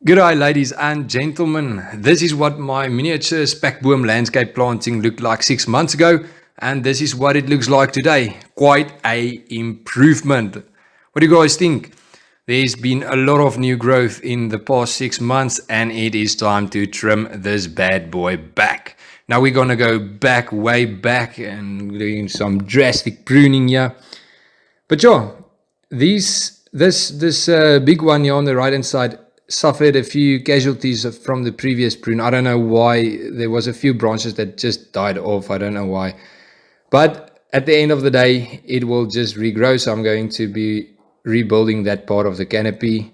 G'day ladies and gentlemen, this is what my miniature Spekboom Landscape planting looked like 6 months ago, and this is what it looks like today. Quite a improvement. What do you guys think? There's been a lot of new growth in the past 6 months, and it is time to trim this bad boy back. Now we're gonna go back, way back, and doing some drastic pruning here. But yeah, this big one here on the right hand side suffered a few casualties from the previous prune. I don't know why. There was a few branches that just died off. I don't know why. But at the end of the day, it will just regrow. So I'm going to be rebuilding that part of the canopy.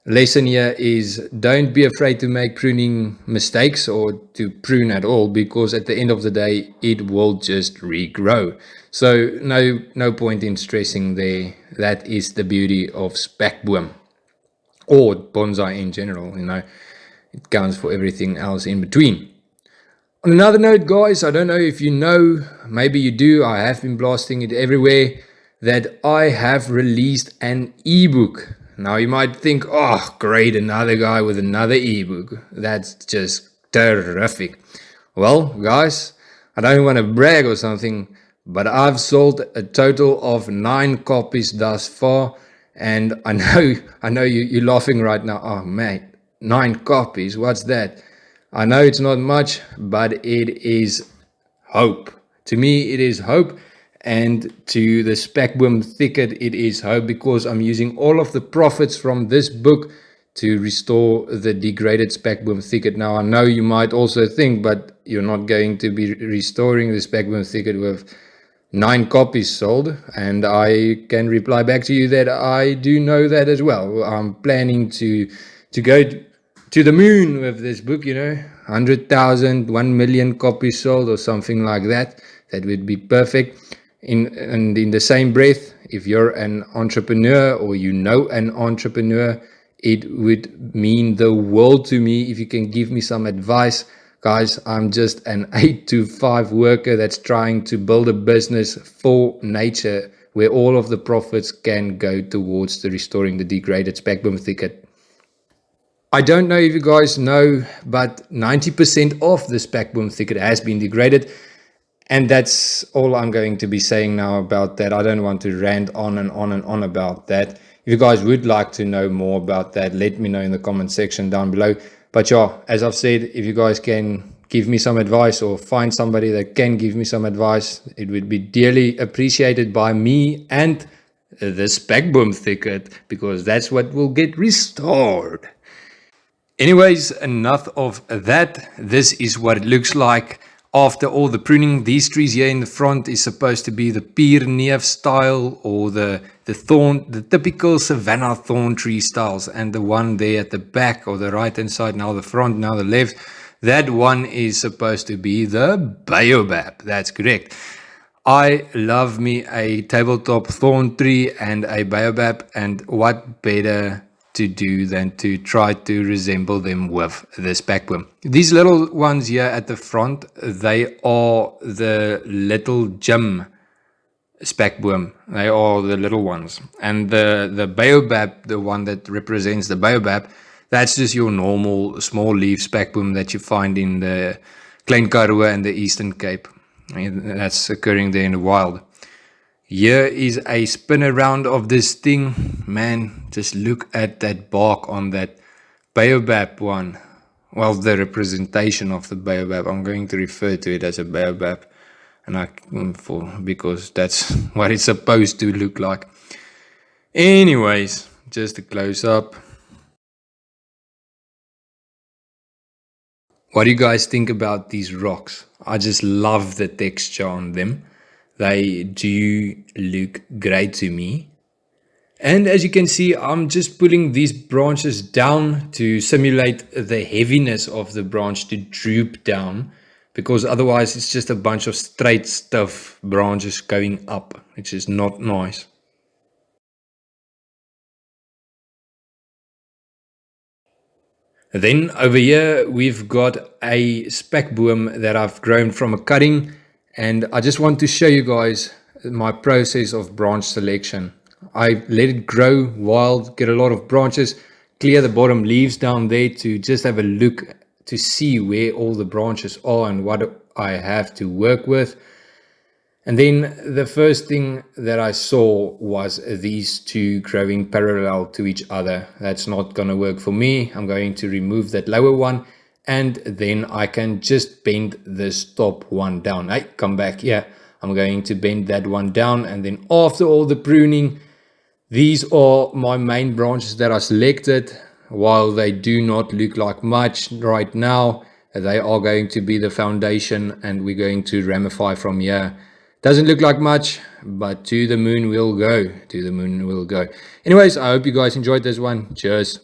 Lesson here is don't be afraid to make pruning mistakes or to prune at all, because at the end of the day, it will just regrow. So no point in stressing there. That is the beauty of Spekboom. Or bonsai in general, it counts for everything else in between. On another note, guys, I don't know if you know, maybe you do, I have been blasting it everywhere, that I have released an ebook. Now you might think, oh great, another guy with another ebook. That's just terrific. Well, guys, I don't want to brag or something, but I've sold a total of 9 copies thus far. And I know you're laughing right now. Oh mate, 9 copies, what's that? I know it's not much, but it is hope. To me, it is hope. And to the Spekboom thicket, it is hope, because I'm using all of the profits from this book to restore the degraded Spekboom thicket. Now, I know you might also think, but you're not going to be restoring the Spekboom thicket with 9 copies sold, and I can reply back to you that I do know that as well. I'm planning to go to the moon with this book, 100,000, 1 million copies sold or something like that. That would be perfect. And in the same breath, if you're an entrepreneur or an entrepreneur, it would mean the world to me if you can give me some advice. Guys, I'm just an 8-to-5 worker that's trying to build a business for nature, where all of the profits can go towards the restoring the degraded Spekboom thicket. I don't know if you guys know, but 90% of the Spekboom thicket has been degraded. And that's all I'm going to be saying now about that. I don't want to rant on and on and on about that. If you guys would like to know more about that, let me know in the comment section down below. But yeah, as I've said, if you guys can give me some advice or find somebody that can give me some advice, it would be dearly appreciated by me and the Spekboom thicket, because that's what will get restored. Anyways, enough of that. This is what it looks like after all the pruning. These trees here in the front is supposed to be the Pyreneef style, or the typical savanna thorn tree styles, and the one there at the back or the right hand side, now the front, now the left, that one is supposed to be the baobab. That's correct. I love me a tabletop thorn tree and a baobab, and what better to do than to try to resemble them with the Spekboom. These little ones here at the front, they are the little gem Spekboom. They are the little ones. And the baobab, the one that represents the baobab, that's just your normal small leaf Spekboom that you find in the Klein Karoo and the Eastern Cape. That's occurring there in the wild. Here is a spin around of this thing. Man, just look at that bark on that baobab one. Well, the representation of the baobab. I'm going to refer to it as a baobab, because that's what it's supposed to look like. Anyways, just a close up. What do you guys think about these rocks? I just love the texture on them. They do look great to me. And as you can see, I'm just pulling these branches down to simulate the heaviness of the branch to droop down, because otherwise it's just a bunch of straight stiff branches going up, which is not nice. Then over here we've got a Spekboom that I've grown from a cutting, and I just want to show you guys my process of branch selection. I let it grow wild, get a lot of branches, clear the bottom leaves down there to just have a look to see where all the branches are and what I have to work with. And then the first thing that I saw was these two growing parallel to each other. That's not going to work for me. I'm going to remove that lower one, and then I can just bend this top one down. Hey, come back here. I'm going to bend that one down, and then after all the pruning, these are my main branches that I selected. While they do not look like much right now, they are going to be the foundation, and we're going to ramify from here. Doesn't look like much, but to the moon we'll go. To the moon we'll go. Anyways, I hope you guys enjoyed this one. Cheers.